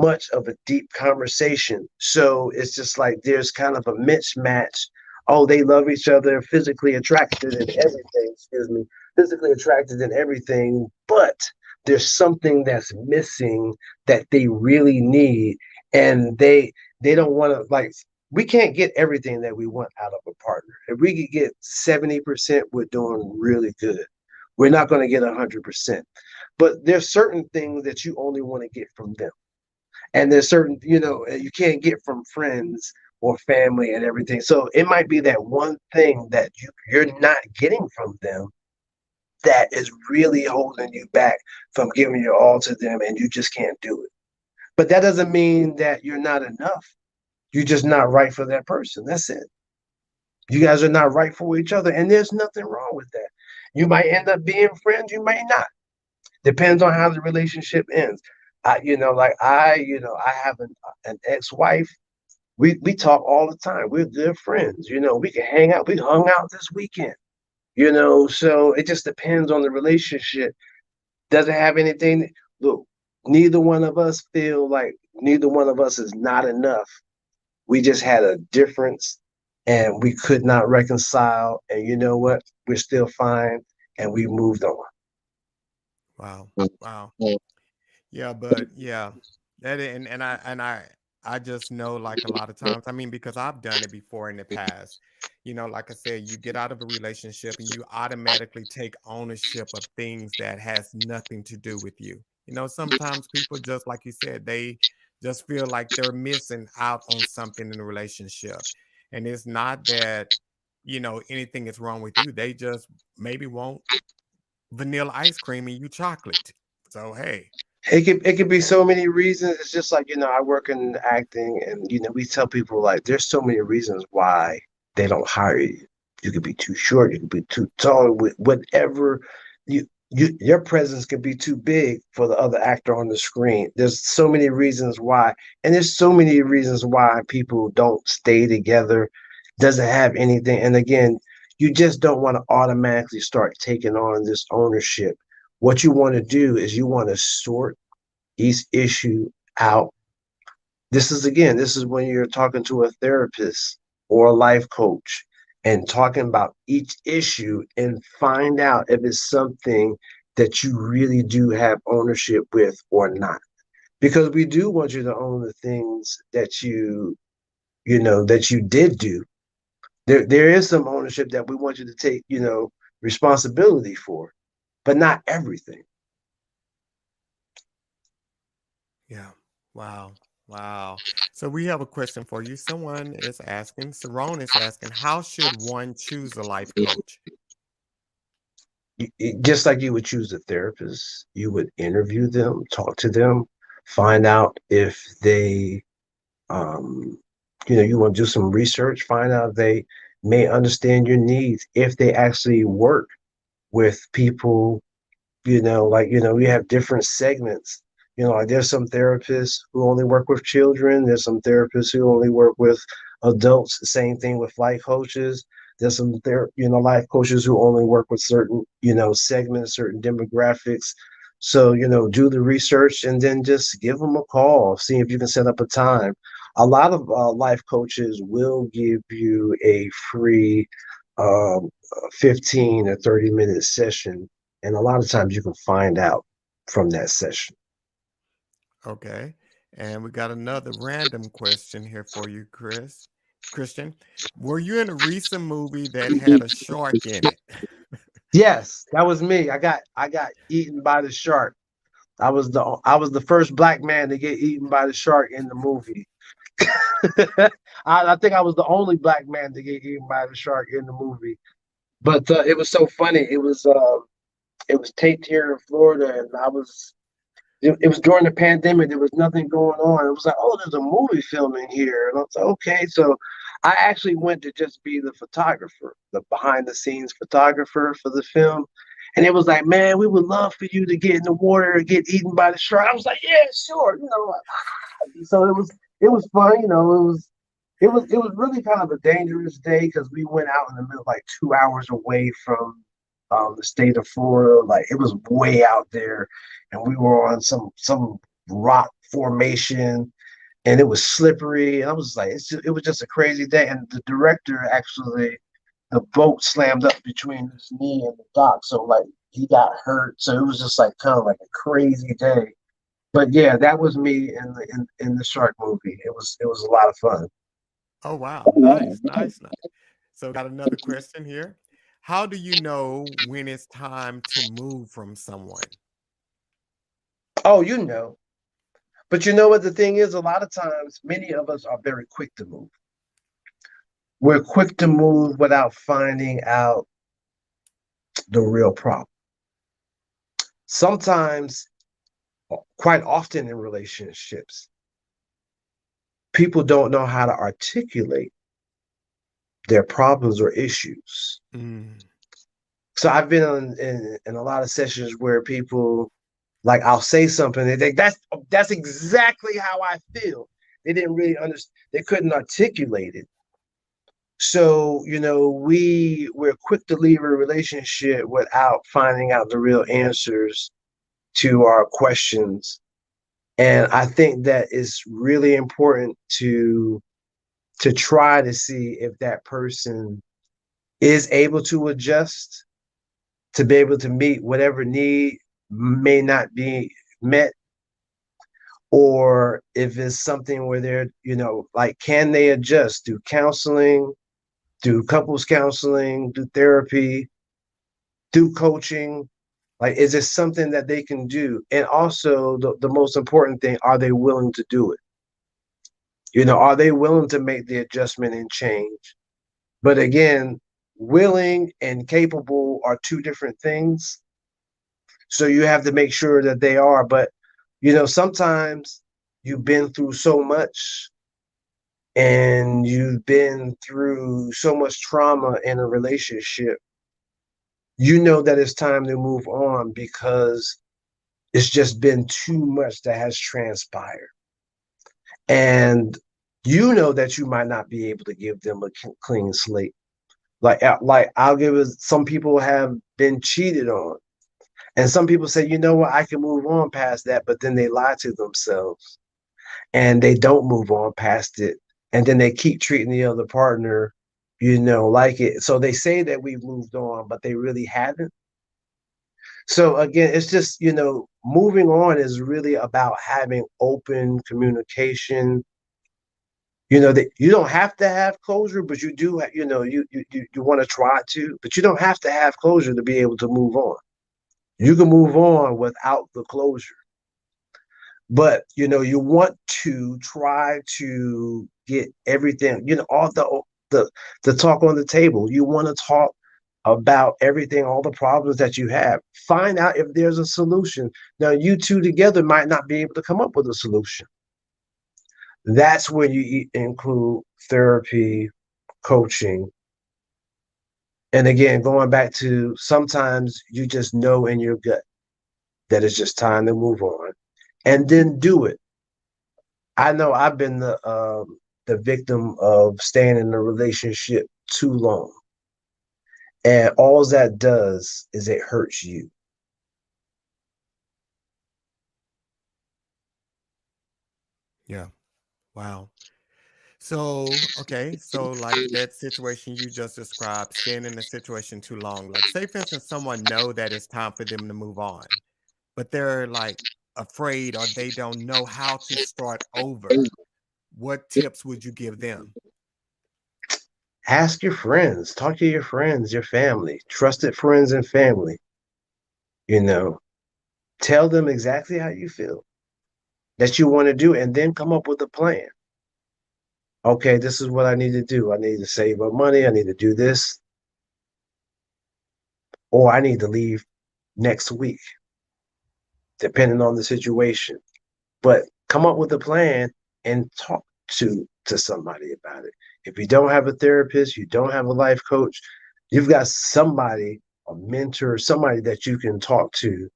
much of a deep conversation. So it's just like there's kind of a mismatch. Oh, they love each other, physically attracted and everything, excuse me, physically attracted and everything, but there's something that's missing that they really need. And they don't want to, like, we can't get everything that we want out of a partner. If we could get 70%, we're doing really good. We're not going to get 100%. But there's certain things that you only want to get from them. And there's certain, you can't get from friends or family and everything. So it might be that one thing that you're not getting from them that is really holding you back from giving your all to them, and you just can't do it. But that doesn't mean that you're not enough. You're just not right for that person. That's it. You guys are not right for each other, and there's nothing wrong with that. You might end up being friends, you might not. Depends on how the relationship ends. I have an ex-wife. We talk all the time. We're good friends. We can hang out. We hung out this weekend. So it just depends on the relationship. Doesn't have anything. Look, neither one of us feel like neither one of us is not enough. We just had a difference and we could not reconcile. And you know what? We're still fine and we moved on. Wow. Wow. Yeah, but yeah, and I just know, like, a lot of times, I mean, because I've done it before in the past. Like I said, you get out of a relationship and you automatically take ownership of things that has nothing to do with you. Sometimes people, just like you said, they just feel like they're missing out on something in a relationship. And it's not that, anything is wrong with you. They just maybe want vanilla ice cream and you chocolate. So hey. It could be so many reasons. It's just like, I work in acting and we tell people, like, there's so many reasons why they don't hire you. You could be too short, you could be too tall, whatever your presence could be too big for the other actor on the screen. There's so many reasons why, and there's so many reasons why people don't stay together, doesn't have anything. And again, you just don't want to automatically start taking on this ownership. What you want to do is you want to sort each issue out. This is when you're talking to a therapist or a life coach and talking about each issue and find out if it's something that you really do have ownership with or not. Because we do want you to own the things that you did do. There is some ownership that we want you to take, responsibility for, but not everything. Yeah. Wow. Wow. So we have a question for you. Someone is asking, Saron is asking, how should one choose a life coach? Just like you would choose a therapist, you would interview them, talk to them, find out if they, um, you want to do some research, find out if they may understand your needs, if they actually work with people, like, we have different segments. You know, like there's some therapists who only work with children. There's some therapists who only work with adults. Same thing with life coaches. There's some life coaches who only work with certain, segments, certain demographics. So, do the research and then just give them a call. See if you can set up a time. A lot of life coaches will give you a free 15 or 30-minute session. And a lot of times you can find out from that session. Okay. And we got another random question here for you, Christian. Were you in a recent movie that had a shark in it? Yes, that was me. I got eaten by the shark. I was the first black man to get eaten by the shark in the movie. I think I was the only black man to get eaten by the shark in the movie. But it was so funny. It was taped here in Florida, and it was during the pandemic. There was nothing going on. It was like, oh, there's a movie filming here. And I was like, okay. So I actually went to just be the photographer, the behind the scenes photographer for the film. And it was like, man, we would love for you to get in the water and get eaten by the shark. I was like, yeah, sure. So it was fun. It was really kind of a dangerous day because we went out in the middle, like 2 hours away from the state of Florida. Like it was way out there, and we were on some rock formation, and it was slippery. And I was like, it was just a crazy day. And the director actually, the boat slammed up between his knee and the dock, so like he got hurt. So it was just like kind of like a crazy day. But yeah, that was me in the shark movie. It was a lot of fun. Oh, wow. Nice, nice, nice. So, got another question here. How do you know when it's time to move from someone? Oh, you know. But you know what the thing is? A lot of times, many of us are very quick to move. We're quick to move without finding out the real problem. Sometimes, quite often in relationships, people don't know how to articulate their problems or issues. Mm. So I've been in a lot of sessions where people, like, I'll say something, they think that's exactly how I feel. They didn't really understand. They couldn't articulate it. So, we're quick to leave a relationship without finding out the real answers to our questions. And I think that it's really important to try to see if that person is able to adjust, to be able to meet whatever need may not be met, or if it's something where they're, like, can they adjust through counseling, through couples counseling, through therapy, through coaching? Like, is it something that they can do? And also, the most important thing, are they willing to do it? Are they willing to make the adjustment and change? But again, willing and capable are two different things. So you have to make sure that they are. But, sometimes you've been through so much and you've been through so much trauma in a relationship, that it's time to move on because it's just been too much that has transpired. And that you might not be able to give them a clean slate. Like I'll give it, some people have been cheated on. And some people say, you know what, I can move on past that, but then they lie to themselves and they don't move on past it. And then they keep treating the other partner, like it. So they say that we've moved on, but they really haven't. So again, it's just, moving on is really about having open communication. That you don't have to have closure, but you do, you want to try to, but you don't have to have closure to be able to move on. You can move on without the closure. But you want to try to get everything, all the talk on the table. You want to talk about everything, all the problems that you have. Find out if there's a solution. Now, you two together might not be able to come up with a solution. That's when you include therapy, coaching. And again, going back to, sometimes you just know in your gut that it's just time to move on. and then do it. I know I've been the victim of staying in a relationship too long, and all that does is it hurts you. Yeah. Wow. So, okay, so like that situation you just described, staying in a situation too long. Like, say for instance, someone know that it's time for them to move on, but they're like afraid or they don't know how to start over. What tips would you give them? Ask your friends, talk to your friends, your family, trusted friends and family. You know, tell them exactly how you feel that you want to do, and then come up with a plan. Okay, this is what I need to do. I need to save up money. I need to do this, or I need to leave next week, depending on the situation. But come up with a plan and talk to somebody about it. If you don't have a therapist, you don't have a life coach, you've got somebody, a mentor, somebody that you can talk to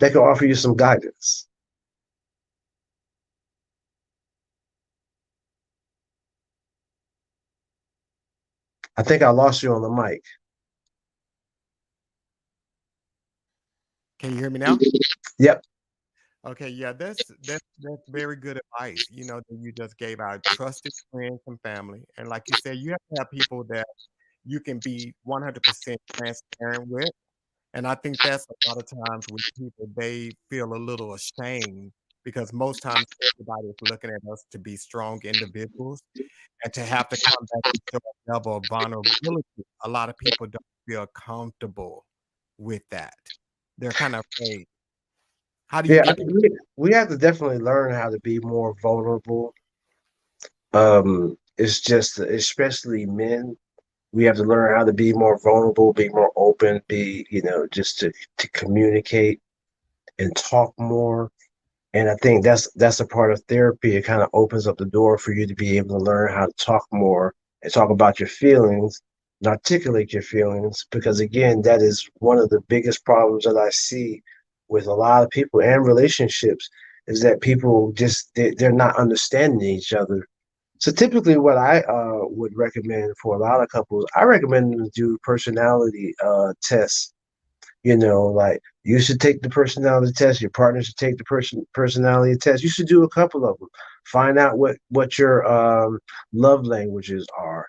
that can offer you some guidance. I think I lost you on the mic. Can you hear me now? Yep. Okay, yeah, that's very good advice. That you just gave out trusted friends and family, and like you said, you have to have people that you can be 100% transparent with. And I think that's a lot of times with people, they feel a little ashamed because most times everybody is looking at us to be strong individuals and to have to come back and show a level of vulnerability. A lot of people don't feel comfortable with that. They're kind of afraid. How do you Yeah, get people? we have to definitely learn how to be more vulnerable. It's just, especially men, we have to learn how to be more vulnerable, be more open, be, just to communicate and talk more. And I think that's a part of therapy. It kind of opens up the door for you to be able to learn how to talk more and talk about your feelings and articulate your feelings. Because again, that is one of the biggest problems that I see with a lot of people and relationships, is that people just they're not understanding each other. So typically, what I would recommend for a lot of couples, I recommend them to do personality tests. Like, you should take the personality test. Your partner should take the personality test. You should do a couple of them. Find out what your love languages are,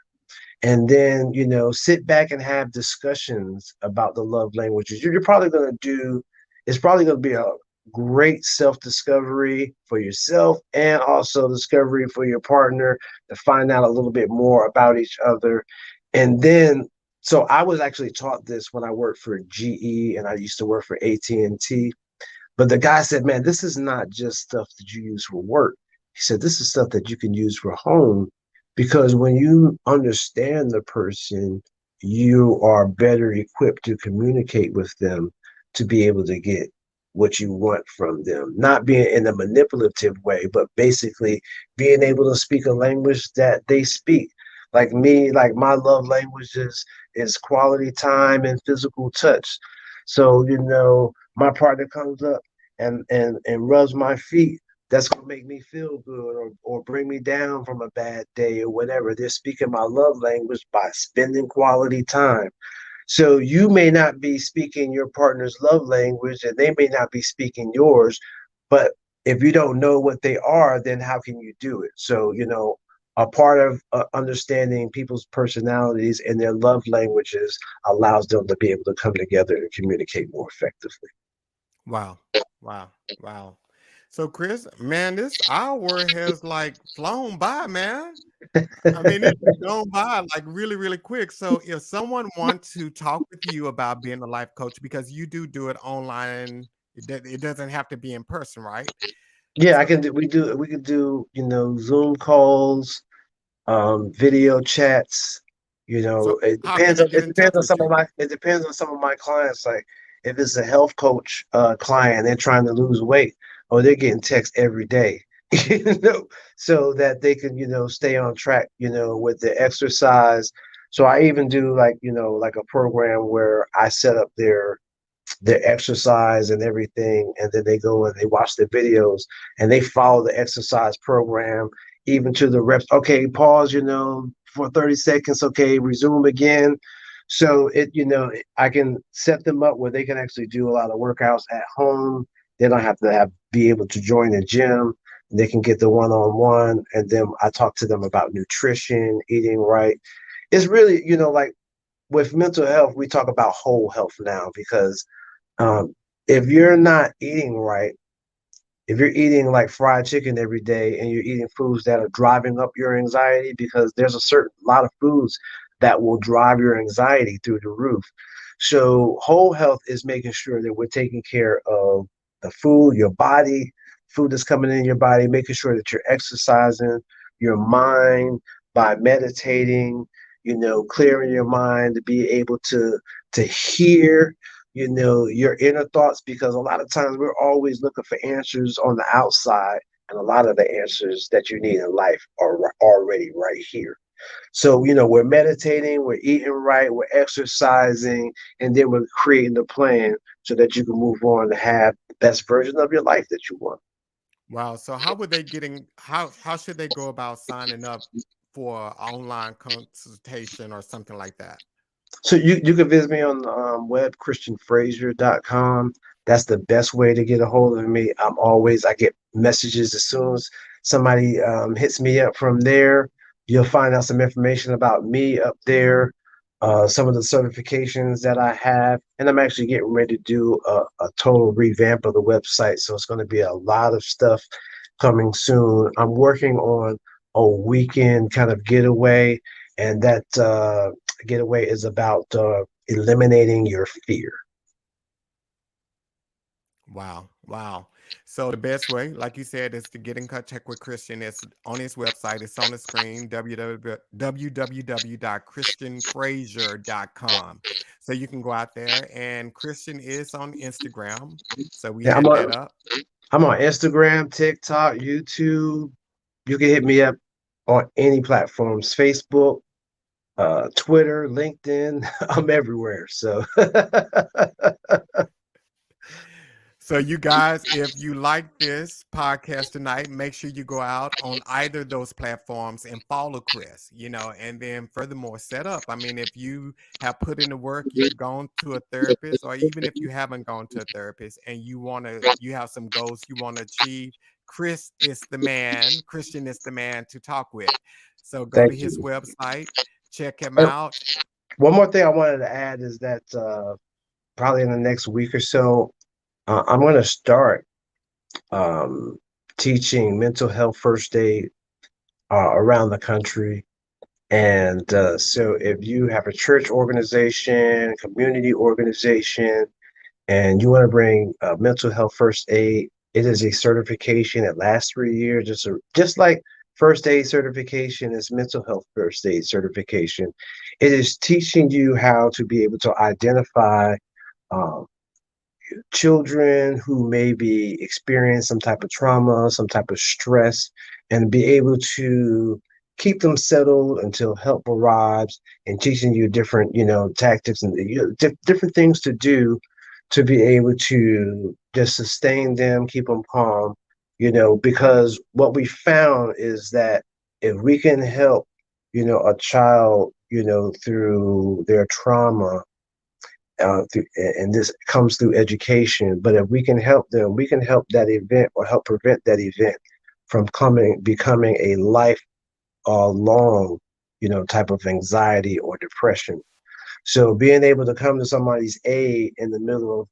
and then sit back and have discussions about the love languages. You're probably going to do. It's probably going to be a great self discovery for yourself, and also discovery for your partner, to find out a little bit more about each other. And then, so I was actually taught this when I worked for GE, and I used to work for AT&T. But the guy said, man, this is not just stuff that you use for work. He said, this is stuff that you can use for home, because when you understand the person, you are better equipped to communicate with them, to be able to get what you want from them. Not being in a manipulative way, but basically being able to speak a language that they speak. Like me, like my love languages is quality time and physical touch. So, my partner comes up and rubs my feet, that's gonna make me feel good, or bring me down from a bad day or whatever. They're speaking my love language by spending quality time. So you may not be speaking your partner's love language, and they may not be speaking yours, but if you don't know what they are, then how can you do it? So, a part of understanding people's personalities and their love languages allows them to be able to come together and communicate more effectively. Wow. Wow. Wow. So, Chris, man, this hour has like flown by, man. I mean, it's gone by like really, really quick. So, if someone wants to talk with you about being a life coach, because you do it online, it doesn't have to be in person, right? Yeah, I So, can do. We could do, Zoom calls, video chats. so It how can depends they on get in touch with you? some of my clients. Like, if it's a health coach client, they're trying to lose weight, or they're getting text every day, so that they can, stay on track, with the exercise. So I even do, like, like a program where I set up their their exercise and everything, and then they go and they watch the videos and they follow the exercise program even to the reps. Okay, pause, for 30 seconds. Okay, resume again. So I can set them up where they can actually do a lot of workouts at home. They don't have to be able to join the gym. They can get the one-on-one, and then I talk to them about nutrition, eating right. It's really, like with mental health, we talk about whole health now because um, if you're not eating right, if you're eating like fried chicken every day and you're eating foods that are driving up your anxiety, because there's a certain lot of foods that will drive your anxiety through the roof. So whole health is making sure that we're taking care of the food, your body, food that's coming in your body, making sure that you're exercising your mind by meditating, clearing your mind to be able to hear your inner thoughts, because a lot of times we're always looking for answers on the outside, and a lot of the answers that you need in life are already right here. So, we're meditating, we're eating right, we're exercising, and then we're creating a plan so that you can move on to have the best version of your life that you want. Wow. So how should they go about signing up for online consultation or something like that? So you can visit me on the web, christianfrazier.com. That's the best way to get a hold of me. I get messages as soon as somebody hits me up from there. You'll find out some information about me up there, some of the certifications that I have. And I'm actually getting ready to do a total revamp of the website. So it's going to be a lot of stuff coming soon. I'm working on a weekend kind of getaway, and that getaway is about eliminating your fear. Wow. Wow. So the best way, like you said, is to get in contact with Christian. It's on his website. It's on the screen, www.christianfrazier.com. So you can go out there, and Christian is on Instagram. So we Yeah, had that up. I'm on Instagram, TikTok, YouTube. You can hit me up on any platforms, Facebook, Twitter, LinkedIn. I'm everywhere. So So, you guys, if you like this podcast tonight, make sure you go out on either of those platforms and follow Chris, and then furthermore, set up. I mean, if you have put in the work, you've gone to a therapist, or even if you haven't gone to a therapist and you have some goals you want to achieve, Christian is the man to talk with. So, go to thank his you. website, check him And out. one more thing I wanted to add is that probably in the next week or so, I'm going to start um, teaching mental health first aid around the country. And so if you have a church organization, community organization, and you want to bring mental health first aid, it is a certification. It lasts 3 years, just like first aid certification is mental health first aid certification. It is teaching you how to be able to identify um, children who maybe experience some type of trauma, some type of stress, and be able to keep them settled until help arrives, and teaching you different, tactics and different things to do to be able to just sustain them, keep them calm, because what we found is that if we can help, a child, through their trauma, and this comes through education. But if we can help them, we can help that event or help prevent that event from becoming a life long, type of anxiety or depression. So being able to come to somebody's aid in the middle of,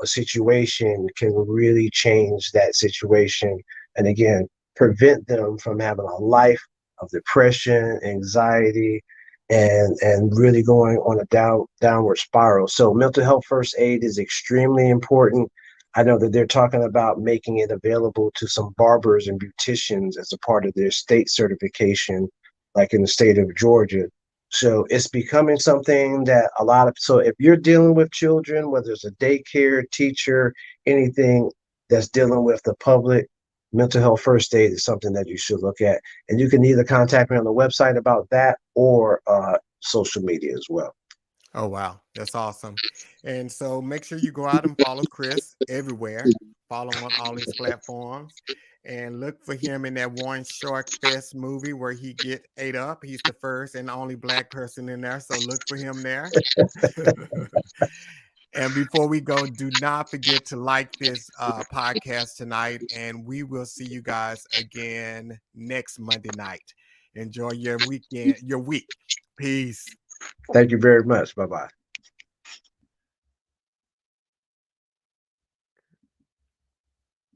a situation can really change that situation. And again, prevent them from having a life of depression, anxiety, and really going on a downward spiral. So mental health first aid is extremely important. I know that they're talking about making it available to some barbers and beauticians as a part of their state certification, like in the state of Georgia. So it's becoming something that so if you're dealing with children, whether it's a daycare, teacher, anything that's dealing with the public, mental health first aid is something that you should look at. And you can either contact me on the website about that or social media as well. Oh, wow. That's awesome. And so make sure you go out and follow Chris everywhere. Follow him on all his platforms and look for him in that one Shark Fest movie where he get ate up. He's the first and only black person in there. So look for him there. And before we go, do not forget to like this podcast tonight. And we will see you guys again next Monday night. Enjoy your weekend, your week. Peace. Thank you very much. Bye bye.